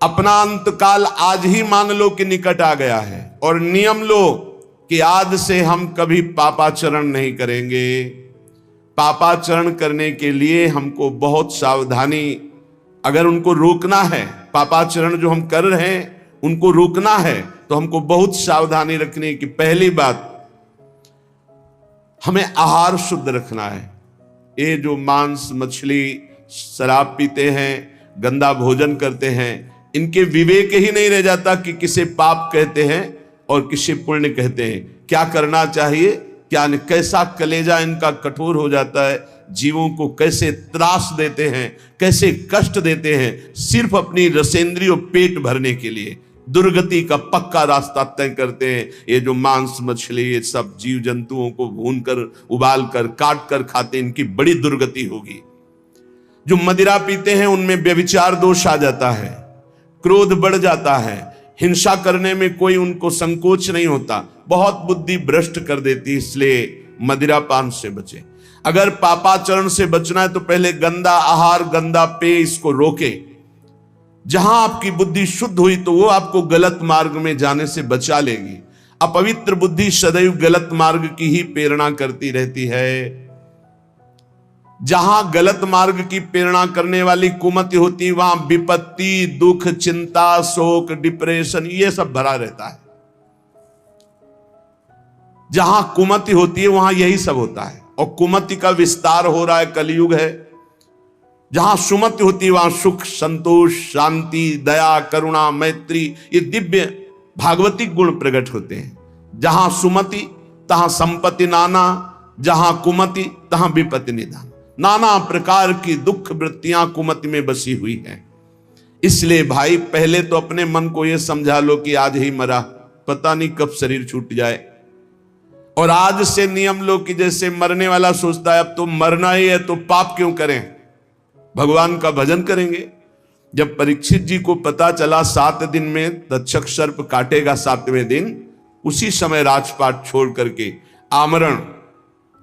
अपना अंतकाल आज ही मान लो कि निकट आ गया है और नियम लो कि आज से हम कभी पापाचरण नहीं करेंगे। पापाचरण करने के लिए हमको बहुत सावधानी, अगर उनको रोकना है, पापाचरण जो हम कर रहे हैं उनको रोकना है तो हमको बहुत सावधानी रखनी कि पहली बात हमें आहार शुद्ध रखना है। ये जो मांस मछली शराब पीते हैं, गंदा भोजन करते हैं, इनके विवेक ही नहीं रह जाता कि किसे पाप कहते हैं और किसे पुण्य कहते हैं, क्या करना चाहिए क्या नहीं। कैसा कलेजा इनका कठोर हो जाता है, जीवों को कैसे त्रास देते हैं, कैसे कष्ट देते हैं, सिर्फ अपनी रसेंद्रिय पेट भरने के लिए दुर्गति का पक्का रास्ता तय करते हैं। ये जो मांस मछली ये सब जीव जंतुओं को भून कर उबाल कर काट कर खाते, इनकी बड़ी दुर्गति होगी। जो मदिरा पीते हैं उनमें व्यभिचार दोष आ जाता है, क्रोध बढ़ जाता है, हिंसा करने में कोई उनको संकोच नहीं होता, बहुत बुद्धि भ्रष्ट कर देती। इसलिए मदिरा पान से बचे। अगर पापाचरण से बचना है तो पहले गंदा आहार गंदा पेय इसको रोके। जहां आपकी बुद्धि शुद्ध हुई तो वो आपको गलत मार्ग में जाने से बचा लेगी। अपवित्र बुद्धि सदैव गलत मार्ग की ही प्रेरणा करती रहती है। जहां गलत मार्ग की प्रेरणा करने वाली कुमति होती वहां विपत्ति, दुख, चिंता, शोक, डिप्रेशन ये सब भरा रहता है। जहां कुमति होती है वहां यही सब होता है और कुमति का विस्तार हो रहा है, कलयुग है। जहां सुमति होती है वहां सुख, संतोष, शांति, दया, करुणा, मैत्री ये दिव्य भागवतिक गुण प्रकट होते हैं। जहां सुमति तहां संपत्ति नाना, जहां कुमति तहां विपत्ति निदान। नाना प्रकार की दुख वृत्तियां कुमति में बसी हुई हैं। इसलिए भाई पहले तो अपने मन को यह समझा लो कि आज ही मरा, पता नहीं कब शरीर छूट जाए। और आज से नियम लो कि जैसे मरने वाला सोचता है अब तो मरना ही है तो पाप क्यों करें, भगवान का भजन करेंगे। जब परीक्षित जी को पता चला 7 दिन में तक्षक सर्प काटेगा 7वें दिन, उसी समय राजपाट छोड़ करके आमरण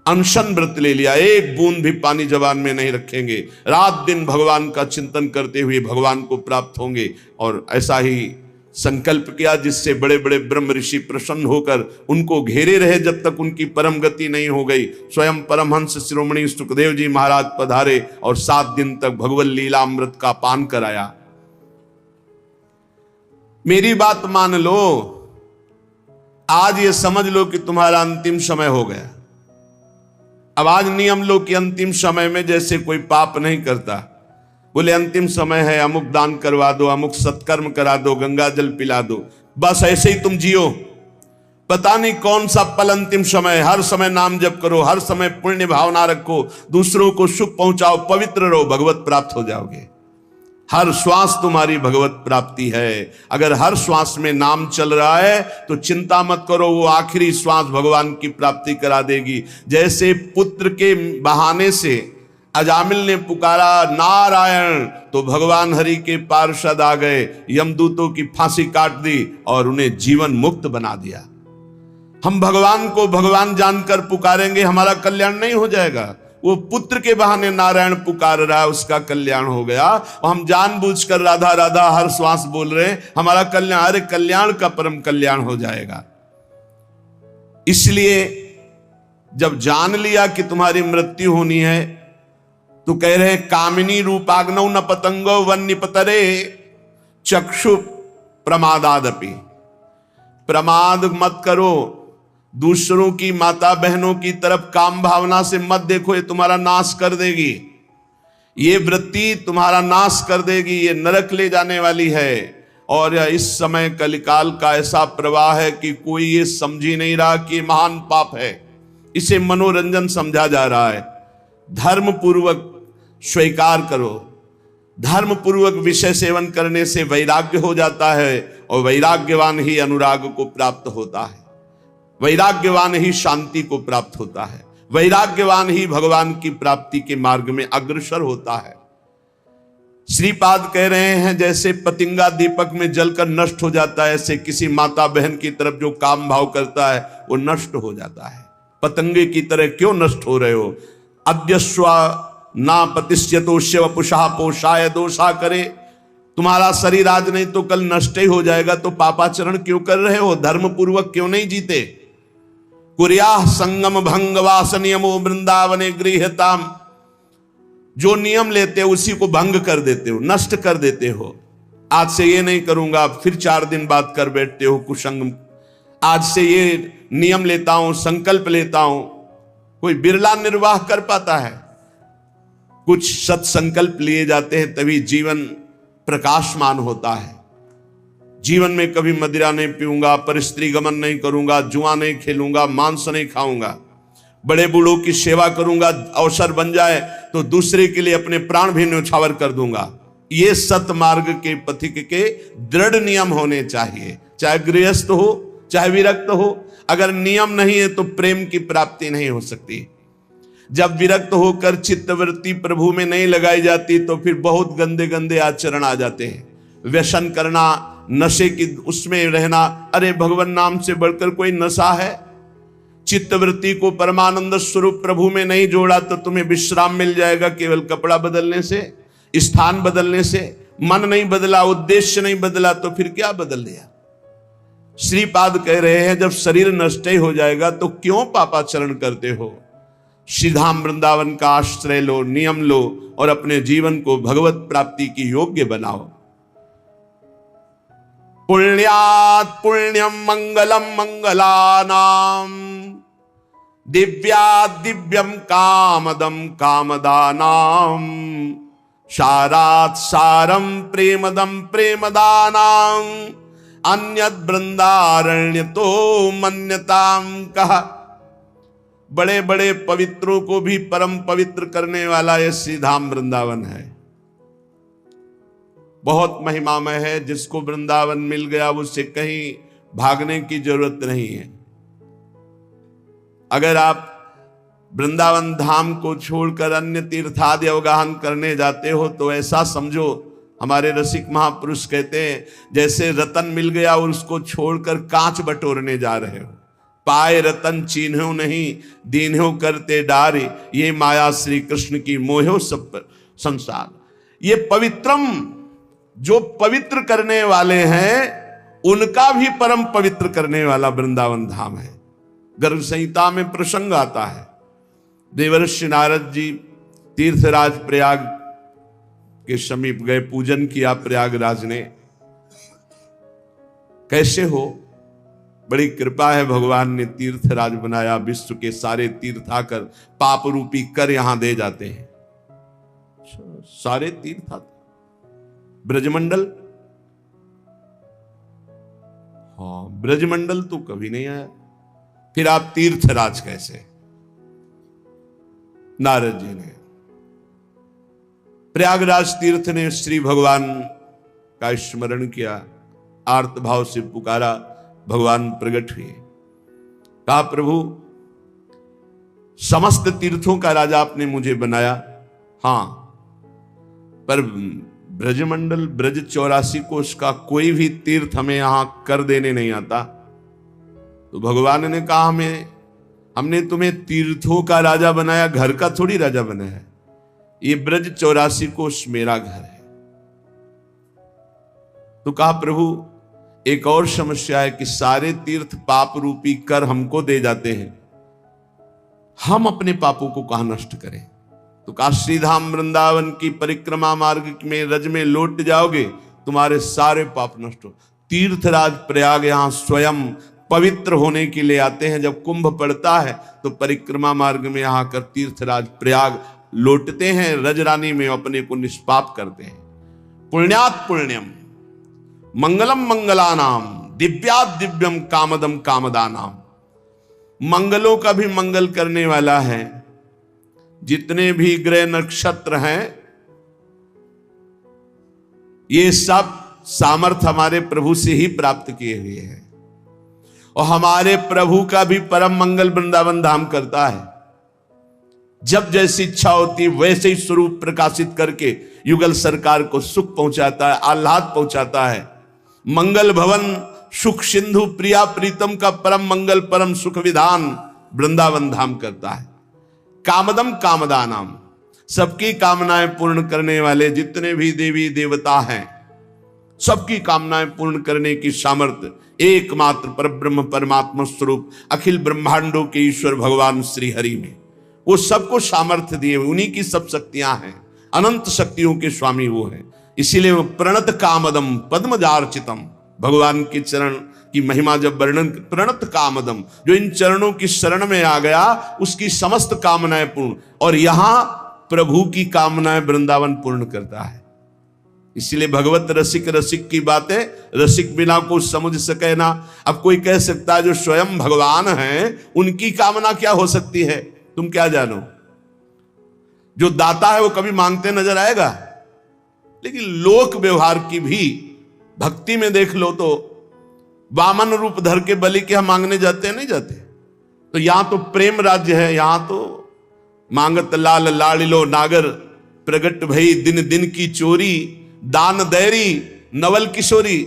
अनशन व्रत ले लिया। एक बूंद भी पानी जबान में नहीं रखेंगे, रात दिन भगवान का चिंतन करते हुए भगवान को प्राप्त होंगे। और ऐसा ही संकल्प किया जिससे बड़े बड़े ब्रह्म ऋषि प्रसन्न होकर उनको घेरे रहे जब तक उनकी परम गति नहीं हो गई। स्वयं परमहंस शिरोमणि सुखदेव जी महाराज पधारे और 7 दिन तक भगवत लीलामृत का पान कराया। मेरी बात मान लो, आज ये समझ लो कि तुम्हारा अंतिम समय हो गया। अब आज नियम लो कि अंतिम समय में जैसे कोई पाप नहीं करता, बोले अंतिम समय है अमुक दान करवा दो, अमुक सत्कर्म करा दो, गंगा जल पिला दो, बस ऐसे ही तुम जियो। पता नहीं कौन सा पल अंतिम समय। हर समय नाम जप करो, हर समय पुण्य भावना रखो, दूसरों को सुख पहुंचाओ, पवित्र रहो, भगवत प्राप्त हो जाओगे। हर श्वास तुम्हारी भगवत प्राप्ति है। अगर हर श्वास में नाम चल रहा है तो चिंता मत करो, वो आखिरी श्वास भगवान की प्राप्ति करा देगी। जैसे पुत्र के बहाने से अजामिल ने पुकारा नारायण तो भगवान हरि के पार्षद आ गए, यमदूतों की फांसी काट दी और उन्हें जीवन मुक्त बना दिया। हम भगवान को भगवान जानकर पुकारेंगे, हमारा कल्याण नहीं हो जाएगा। वो पुत्र के बहाने नारायण पुकार रहा है, उसका कल्याण हो गया। और हम जानबूझकर राधा राधा हर श्वास बोल रहे हैं, हमारा कल्याण, अरे कल्याण का परम कल्याण हो जाएगा। इसलिए जब जान लिया कि तुम्हारी मृत्यु होनी है तो कह रहे हैं कामिनी रूपाग्नौ न पतंगो वन निपतरे चक्षु प्रमादादपि। प्रमाद मत करो, दूसरों की माता बहनों की तरफ काम भावना से मत देखो, ये तुम्हारा नाश कर देगी। ये वृत्ति तुम्हारा नाश कर देगी, ये नरक ले जाने वाली है। और इस समय कलिकाल का ऐसा प्रवाह है कि कोई ये समझ ही नहीं रहा कि महान पाप है, इसे मनोरंजन समझा जा रहा है। धर्म पूर्वक स्वीकार करो। धर्म पूर्वक विषय सेवन करने से वैराग्य हो जाता है और वैराग्यवान ही अनुराग को प्राप्त होता है, वैराग्यवान ही शांति को प्राप्त होता है, वैराग्यवान ही भगवान की प्राप्ति के मार्ग में अग्रसर होता है। श्रीपाद कह रहे हैं जैसे पतिंगा दीपक में जलकर नष्ट हो जाता है, ऐसे किसी माता बहन की तरफ जो काम भाव करता है वो नष्ट हो जाता है। पतंगे की तरह क्यों नष्ट हो रहे हो? अद्यस्वा ना पतिष्यतो शिव पुषा पोषाय दोषा करे। तुम्हारा शरीर आज नहीं तो कल नष्ट ही हो जाएगा, तो पापाचरण क्यों कर रहे हो? धर्म पूर्वक क्यों नहीं जीते? कुर्याः संगम भंगवास नियमो वृंदावने गृह्यताम। जो नियम लेते हो उसी को भंग कर देते हो, नष्ट कर देते हो। आज से ये नहीं करूंगा, फिर 4 दिन बाद कर बैठते हो कुसंग। आज से ये नियम लेता हूं, संकल्प लेता हूं। कोई बिरला निर्वाह कर पाता है। कुछ सत्संकल्प लिए जाते हैं तभी जीवन प्रकाशमान होता है। जीवन में कभी मदिरा नहीं पीऊंगा, परस्त्री गमन नहीं करूंगा, जुआ नहीं खेलूंगा, मांस नहीं खाऊंगा, बड़े बूढ़ों की सेवा करूंगा, अवसर बन जाए तो दूसरे के लिए अपने प्राण भी न्यौछावर कर दूंगा। ये सत मार्ग के पथिक के दृढ़ नियम होने चाहिए, चाहे गृहस्थ हो चाहे विरक्त हो। अगर नियम नहीं है तो प्रेम की प्राप्ति नहीं हो सकती। जब विरक्त होकर चित्तवृत्ति प्रभु में नहीं लगाई जाती तो फिर बहुत गंदे गंदे आचरण आ जाते हैं। व्यसन करना, नशे की उसमें रहना, अरे भगवान नाम से बढ़कर कोई नशा है? चित्तवृत्ति को परमानंद स्वरूप प्रभु में नहीं जोड़ा तो तुम्हें विश्राम मिल जाएगा केवल कपड़ा बदलने से, स्थान बदलने से। मन नहीं बदला, उद्देश्य नहीं बदला तो फिर क्या बदल लिया? श्रीपाद कह रहे हैं जब शरीर नष्ट ही हो जाएगा तो क्यों पापाचरण करते हो? श्रीधाम वृंदावन का आश्रय लो, नियम लो और अपने जीवन को भगवत प्राप्ति की योग्य बनाओ। पुण्यात् पुण्यम मंगलम मंगलानाम, दिव्यात् दिव्यम कामदम कामदानाम, सारात् सारम प्रेमदम प्रेमदानाम, अन्यत् बृंदारण्य तो मन्यताम। कहा बड़े बड़े पवित्रों को भी परम पवित्र करने वाला यह श्रीधाम वृंदावन है। बहुत महिमामय है। जिसको वृंदावन मिल गया उससे कहीं भागने की जरूरत नहीं है। अगर आप वृंदावन धाम को छोड़कर अन्य तीर्थादि अवगाहन करने जाते हो तो ऐसा समझो, हमारे रसिक महापुरुष कहते हैं जैसे रतन मिल गया और उसको छोड़कर कांच बटोरने जा रहे हो। पाए रतन चीन्हो नहीं, दीन्हो करते डारे, ये माया श्री कृष्ण की मोहो सब संसार। ये पवित्रम, जो पवित्र करने वाले हैं उनका भी परम पवित्र करने वाला वृंदावन धाम है। गर्भ संहिता में प्रसंग आता है, देवर्षि नारद जी तीर्थराज प्रयाग के समीप गए, पूजन किया प्रयागराज ने। कैसे हो? बड़ी कृपा है, भगवान ने तीर्थराज बनाया। विश्व के सारे तीर्थ आकर पाप रूपी कर यहां दे जाते हैं। सारे तीर्थ आते, ब्रजमंडल, हाँ ब्रजमंडल तो कभी नहीं आया, फिर आप तीर्थराज कैसे? नारद जी ने प्रयागराज तीर्थ ने श्री भगवान का स्मरण किया, आर्त भाव से पुकारा, भगवान प्रकट हुए। कहा प्रभु समस्त तीर्थों का राजा आपने मुझे बनाया, हां, पर ब्रजमंडल ब्रज 84 कोष का कोई भी तीर्थ हमें यहां कर देने नहीं आता। तो भगवान ने कहा हमने तुम्हें तीर्थों का राजा बनाया, घर का थोड़ी राजा बनाया। ये ब्रज 84 कोष मेरा घर है। तो कहा प्रभु एक और समस्या है कि सारे तीर्थ पाप रूपी कर हमको दे जाते हैं, हम अपने पापों को कहां नष्ट करें? तो कहा श्रीधाम वृंदावन की परिक्रमा मार्ग में रज में लौट जाओगे, तुम्हारे सारे पाप नष्ट हो। तीर्थराज प्रयाग यहां स्वयं पवित्र होने के लिए आते हैं। जब कुंभ पड़ता है तो परिक्रमा मार्ग में यहां कर तीर्थराज प्रयाग लौटते हैं, रजरानी में अपने को निष्पाप करते हैं। पुण्यात् पुण्यम मंगलम मंगलानाम, दिव्यात् दिव्यम कामदम कामदानाम। मंगलों का भी मंगल करने वाला है। जितने भी ग्रह नक्षत्र हैं ये सब सामर्थ्य हमारे प्रभु से ही प्राप्त किए हुए हैं। और हमारे प्रभु का भी परम मंगल वृंदावन धाम करता है। जब जैसी इच्छा होती वैसे ही स्वरूप प्रकाशित करके युगल सरकार को सुख पहुंचाता है, आह्लाद पहुंचाता है। मंगल भवन सुख सिंधु प्रिया प्रीतम का परम मंगल परम सुख विधान वृंदावन धाम करता है। कामदम कामदानाम, सबकी कामनाएं पूर्ण करने वाले जितने भी देवी देवता हैं सबकी कामनाएं पूर्ण करने की सामर्थ्य एकमात्र परब्रह्म परमात्मा स्वरूप अखिल ब्रह्मांडों के ईश्वर भगवान श्री हरि में, वो सबको सामर्थ्य दिए, उन्हीं की सब शक्तियां हैं, अनंत शक्तियों के स्वामी वो हैं। इसीलिए वो प्रणत कामदम पद्मजार्चितम, भगवान के चरण की महिमा जब वर्णन, प्रणत कामदम, जो इन चरणों की शरण में आ गया उसकी समस्त कामनाएं पूर्ण। और यहां प्रभु की कामनाएं वृंदावन पूर्ण करता है। इसलिए भगवत रसिक रसिक की बातें रसिक बिना को समझ सके ना। अब कोई कह सकता है जो स्वयं भगवान हैं उनकी कामना क्या हो सकती है, तुम क्या जानो। जो दाता है वो कभी मांगते नजर आएगा, लेकिन लोक व्यवहार की भी भक्ति में देख लो तो वामन रूप धर के बलि के हम मांगने जाते हैं, नहीं जाते। तो यहां तो प्रेम राज्य है, यहां तो मांगत लाल लाड़िलो नागर, प्रगट भई दिन दिन की चोरी, दान दैरी नवल किशोरी।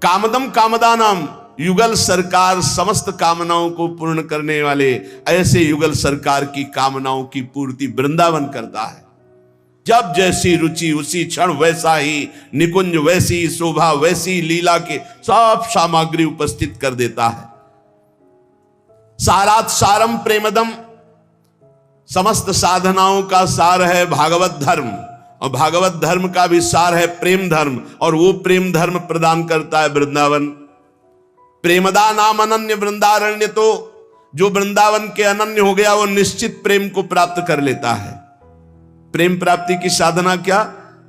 कामदम कामदानम, युगल सरकार समस्त कामनाओं को पूर्ण करने वाले, ऐसे युगल सरकार की कामनाओं की पूर्ति वृंदावन करता है। जब जैसी रुचि उसी क्षण वैसा ही निकुंज, वैसी शोभा, वैसी लीला के सब सामग्री उपस्थित कर देता है। सारात सारम प्रेमदम, समस्त साधनाओं का सार है भागवत धर्म, और भागवत धर्म का भी सार है प्रेम धर्म, और वो प्रेम धर्म प्रदान करता है वृंदावन। प्रेमदा नाम अनन्य वृंदारण्य, तो जो वृंदावन के अनन्य हो गया वो निश्चित प्रेम को प्राप्त कर लेता है। प्रेम प्राप्ति की साधना क्या?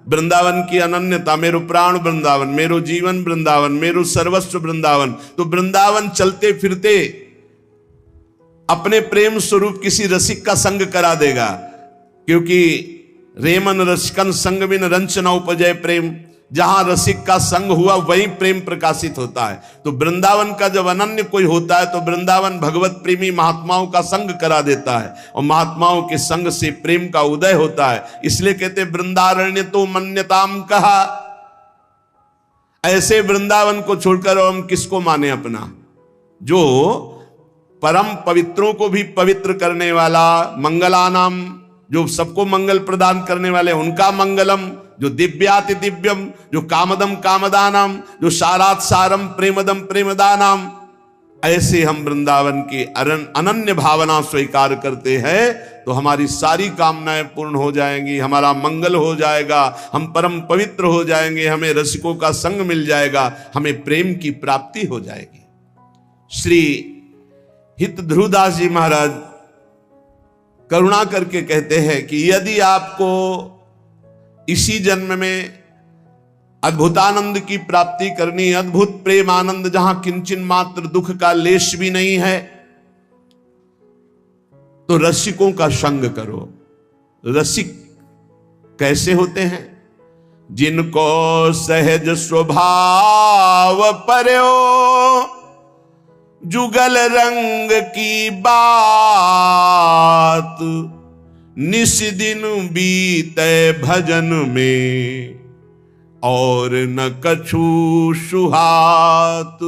वृंदावन की अनन्यता। मेरो प्राण वृंदावन, मेरो जीवन वृंदावन, मेरो सर्वस्व वृंदावन। तो वृंदावन चलते फिरते अपने प्रेम स्वरूप किसी रसिक का संग करा देगा, क्योंकि रेमन रसिकन संग बिन रंच न उपजय प्रेम। जहां रसिक का संग हुआ वहीं प्रेम प्रकाशित होता है। तो वृंदावन का जब अनन्य कोई होता है तो वृंदावन भगवत प्रेमी महात्माओं का संग करा देता है, और महात्माओं के संग से प्रेम का उदय होता है। इसलिए कहते वृंदारण्य तो मन्यताम कहा। ऐसे वृंदावन को छोड़कर हम किसको माने अपना? जो परम पवित्रों को भी पवित्र करने वाला, मंगलानाम, जो सबको मंगल प्रदान करने वाले उनका मंगलम, जो दिव्याति दिव्यम, जो कामदम कामदानम, जो सारात सारम प्रेमदम प्रेमदानम, ऐसे हम वृंदावन की अनन्य भावना स्वीकार करते हैं तो हमारी सारी कामनाएं पूर्ण हो जाएंगी, हमारा मंगल हो जाएगा, हम परम पवित्र हो जाएंगे, हमें रसिकों का संग मिल जाएगा, हमें प्रेम की प्राप्ति हो जाएगी। श्री हित ध्रुवदास जी महाराज करुणा करके कहते हैं कि यदि आपको इसी जन्म में अद्भुतानंद की प्राप्ति करनी, अद्भुत प्रेम आनंद जहां किंचन मात्र दुख का लेश भी नहीं है, तो रसिकों का संग करो। रसिक कैसे होते हैं? जिनको सहज स्वभाव पर्यो, जुगल रंग की बात, निस दिन बीते भजन में और न कछु सुहात।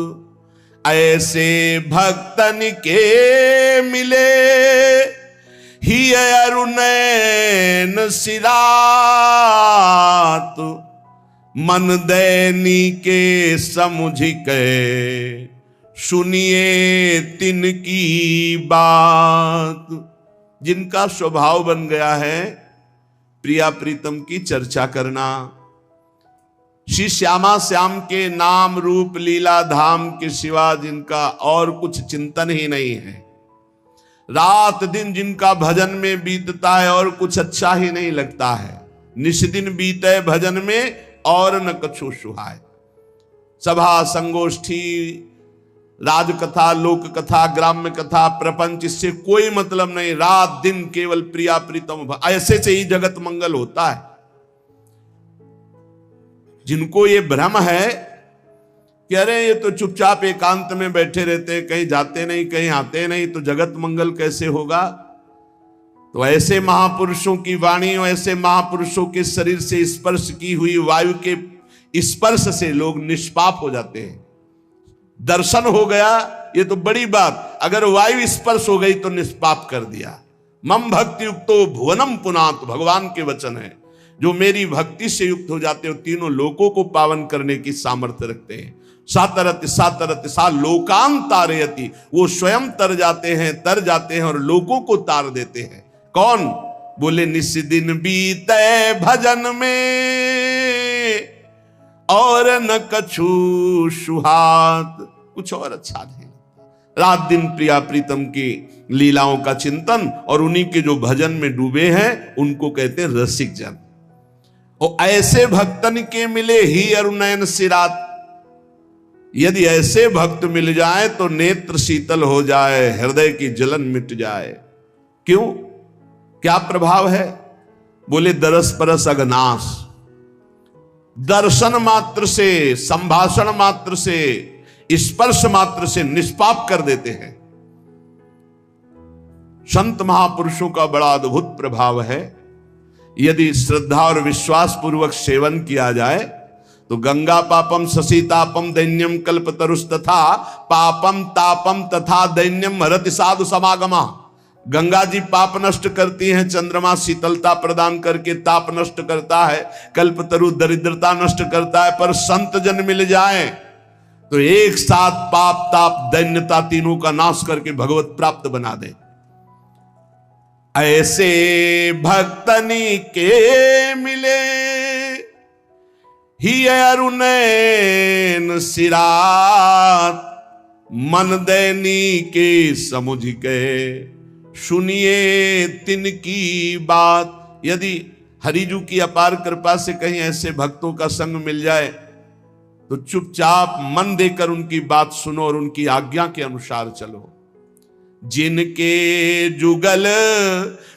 ऐसे भक्तन के मिले ही अरुणैन सिरात, मन दैनी के समुझ के सुनिए तिनकी बात। जिनका स्वभाव बन गया है प्रिया प्रीतम की चर्चा करना, श्री श्यामा श्याम के नाम रूप लीला धाम के सिवा जिनका और कुछ चिंतन ही नहीं है, रात दिन जिनका भजन में बीतता है और कुछ अच्छा ही नहीं लगता है, निस दिन बीते भजन में और न कछु सुहाय। सभा संगोष्ठी, राजकथा, लोक कथा, ग्राम्य कथा, प्रपंच, इससे कोई मतलब नहीं, रात दिन केवल प्रिया प्रीतम, ऐसे से ही जगत मंगल होता है। जिनको ये भ्रम है कि अरे ये तो चुपचाप एकांत में बैठे रहते हैं, कहीं जाते नहीं, कहीं आते नहीं, तो जगत मंगल कैसे होगा? तो ऐसे महापुरुषों की वाणी और ऐसे महापुरुषों के शरीर से स्पर्श की हुई वायु के स्पर्श से लोग निष्पाप हो जाते हैं। दर्शन हो गया ये तो बड़ी बात, अगर वायु स्पर्श हो गई तो निष्पाप कर दिया। मम भक्ति युक्तो भुवनम पुनात, भगवान के वचन है। जो मेरी भक्ति से युक्त हो जाते हैं, तीनों लोकों को पावन करने की सामर्थ्य रखते हैं। सातरति सातरति सा लोकान तारयति, वो स्वयं तर जाते हैं और लोगों को तार देते हैं। कौन? बोले निस दिन बीते भजन में और न कछु सुहात, कुछ और अच्छा नहीं। रात दिन प्रिया प्रीतम की लीलाओं का चिंतन, और उन्हीं के जो भजन में डूबे हैं उनको कहते हैं रसिक जन। और ऐसे भक्तन के मिले ही अरुणयन सिरात, यदि ऐसे भक्त मिल जाए तो नेत्र शीतल हो जाए, हृदय की जलन मिट जाए। क्यों? क्या प्रभाव है? बोले दरस परस अगनाश, दर्शन मात्र से, संभाषण मात्र से, स्पर्श मात्र से निष्पाप कर देते हैं। संत महापुरुषों का बड़ा अद्भुत प्रभाव है। यदि श्रद्धा और विश्वास पूर्वक सेवन किया जाए तो गंगा पापम ससीतापम दैन्यम कल्पतरुस्तथा पापम तापम तथा दैन्यम हरति साधु समागमा। गंगा जी पाप नष्ट करती हैं, चंद्रमा शीतलता प्रदान करके ताप नष्ट करता है, कल्पतरु दरिद्रता नष्ट करता है। पर संत जन मिल जाए तो एक साथ पाप ताप दैन्यता तीनों का नाश करके भगवत प्राप्त बना दे। ऐसे भक्तनी के मिले ही अरुणैन सिरात, मन दैनी के समुझ के सुनिए तिनकी बात। यदि हरिजू की अपार कृपा से कहीं ऐसे भक्तों का संग मिल जाए तो चुपचाप मन देकर उनकी बात सुनो और उनकी आज्ञा के अनुसार चलो। जिनके जुगल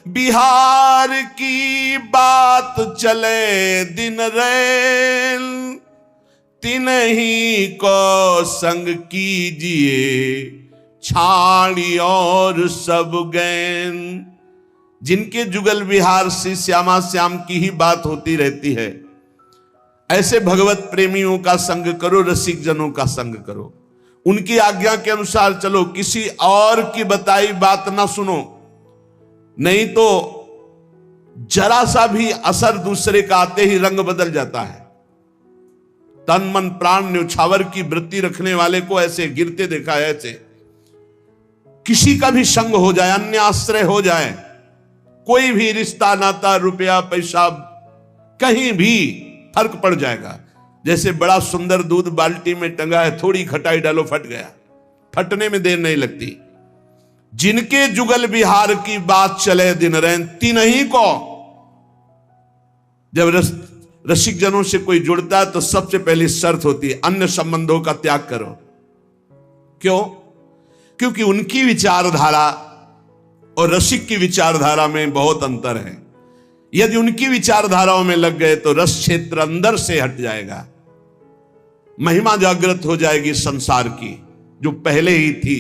बिहार की बात चले दिन रैल, तिन्हीं को संग कीजिए छाड़ी और सब गैन। जिनके जुगल बिहार से श्यामा श्याम की ही बात होती रहती है, ऐसे भगवत प्रेमियों का संग करो, रसिक जनों का संग करो, उनकी आज्ञा के अनुसार चलो, किसी और की बताई बात ना सुनो। नहीं तो जरा सा भी असर दूसरे का आते ही रंग बदल जाता है। तन मन प्राण न्यौछावर की वृत्ति रखने वाले को ऐसे गिरते देखा है। ऐसे किसी का भी संग हो जाए, अन्य आश्रय हो जाए, कोई भी रिश्ता नाता रुपया पैसा कहीं भी फर्क पड़ जाएगा। जैसे बड़ा सुंदर दूध बाल्टी में टंगा है, थोड़ी खटाई डालो फट गया, फटने में देर नहीं लगती। जिनके जुगल बिहार की बात चले दिन रैन, तिन्हीं को। जब रसिक जनों से कोई जुड़ता है तो सबसे पहली शर्त होती है अन्य संबंधों का त्याग करो। क्यों? क्योंकि उनकी विचारधारा और रसिक की विचारधारा में बहुत अंतर है। यदि उनकी विचारधाराओं में लग गए तो रस क्षेत्र अंदर से हट जाएगा, महिमा जागृत हो जाएगी संसार की जो पहले ही थी,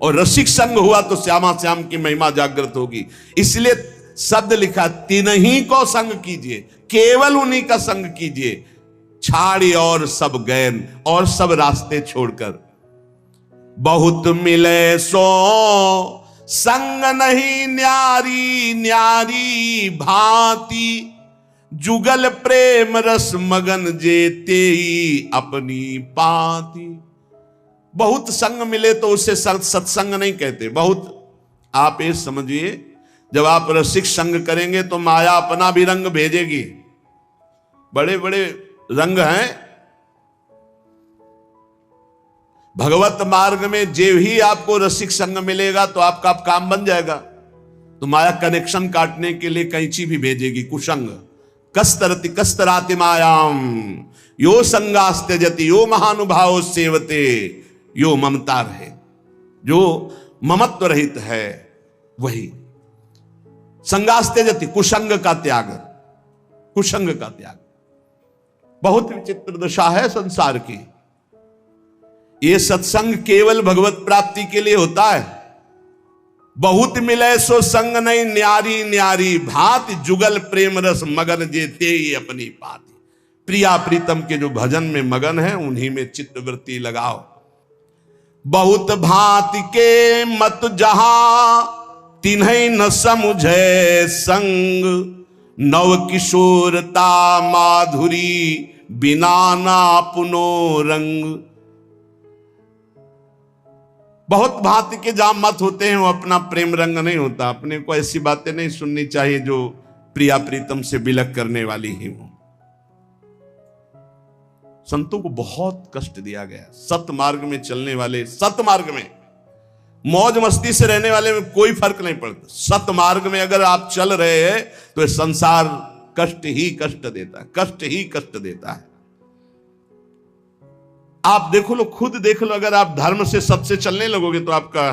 और रसिक संग हुआ तो श्यामा श्याम की महिमा जागृत होगी। इसलिए शब्द लिखा तिन्हीं को संग कीजिए, केवल उन्हीं का संग कीजिए, छाड़ी और सब गैन, और सब रास्ते छोड़कर। बहुत मिले सो संग नहीं न्यारी न्यारी भांति, जुगल प्रेम रस मगन जेते ही अपनी पाती। बहुत संग मिले तो उसे सत्संग नहीं कहते। बहुत, आप ये समझिए, जब आप रसिक संग करेंगे तो माया अपना भी रंग भेजेगी। बड़े बड़े रंग हैं भगवत मार्ग में। जे ही आपको रसिक संग मिलेगा तो आपका काम बन जाएगा। तो माया कनेक्शन काटने के लिए कैंची भी भेजेगी, कुसंग। कस्तरति कस्तराति मायाम यो संगास्त्यजति यो महानुभाव सेवते यो ममता है। जो ममत्व रहित है वही संगास्त्यजति, कुसंग का त्याग, कुसंग का त्याग। बहुत विचित्र दशा है संसार की। ये सत्संग केवल भगवत प्राप्ति के लिए होता है। बहुत मिले सो संग नहीं न्यारी न्यारी भांति, जुगल प्रेम रस मगन जेते ही अपनी पाती। प्रिया प्रीतम के जो भजन में मगन है उन्हीं में चित्तवृत्ति लगाओ। बहुत भांति के मत जहां तिन्हीं न समुझे संग, नव किशोरता माधुरी बिना ना पुनो रंग। बहुत भांति के जहां मत होते हैं वो अपना प्रेम रंग नहीं होता। अपने को ऐसी बातें नहीं सुननी चाहिए जो प्रिया प्रीतम से विलक करने वाली ही हो। संतों को बहुत कष्ट दिया गया। सत मार्ग में चलने वाले, सत मार्ग में मौज मस्ती से रहने वाले में कोई फर्क नहीं पड़ता। सत मार्ग में अगर आप चल रहे हैं तो संसार कष्ट ही कष्ट देता है, कष्ट ही कष्ट देता है। आप देखो लो, खुद देख लो, अगर आप धर्म से सत से चलने लगोगे तो आपका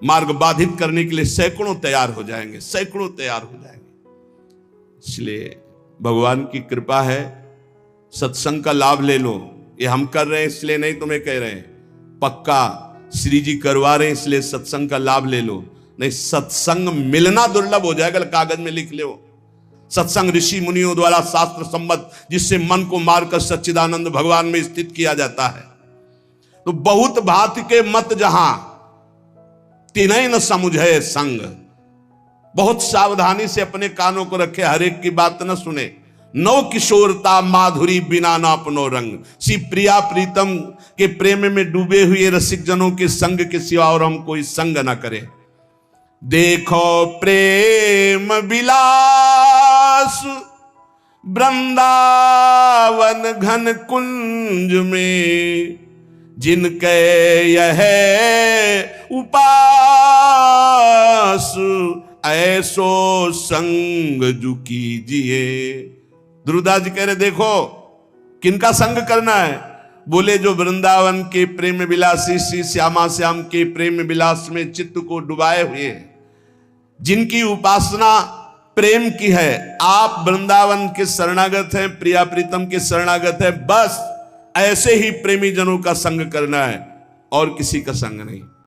मार्ग बाधित करने के लिए सैकड़ों तैयार हो जाएंगे, सैकड़ों तैयार हो जाएंगे। इसलिए भगवान की कृपा है, सत्संग का लाभ ले लो। ये हम कर रहे हैं इसलिए नहीं तुम्हें कह रहे हैं, पक्का श्री जी करवा रहे हैं इसलिए सत्संग का लाभ ले लो। नहीं, सत्संग मिलना दुर्लभ हो जाएगा। कागज में लिख लो, सत्संग ऋषि मुनियों द्वारा शास्त्र सम्मत, जिससे मन को मारकर सच्चिदानंद भगवान में स्थित किया जाता है। तो बहुत भांति के मत जहां तिनय न समुझे संग, बहुत सावधानी से अपने कानों को रखे, हर एक की बात न सुने। नव किशोरता माधुरी बिना ना अपनो रंग। श्री प्रिया प्रीतम के प्रेम में डूबे हुए रसिक जनों के संग के सिवा और हम कोई संग ना करें। देखो प्रेम विलास वृंदावन घन कुंज में, जिनके यह उपास ऐसो संग जु कीजिए। ध्रुवदास जी कह रहे देखो किनका संग करना है। बोले जो वृंदावन के प्रेम विलासी श्री श्यामा श्याम के प्रेम विलास में चित्त को डुबाए हुए हैं, जिनकी उपासना प्रेम की है। आप वृंदावन के शरणागत हैं, प्रिया प्रीतम के शरणागत हैं, बस ऐसे ही प्रेमी जनों का संग करना है और किसी का संग नहीं।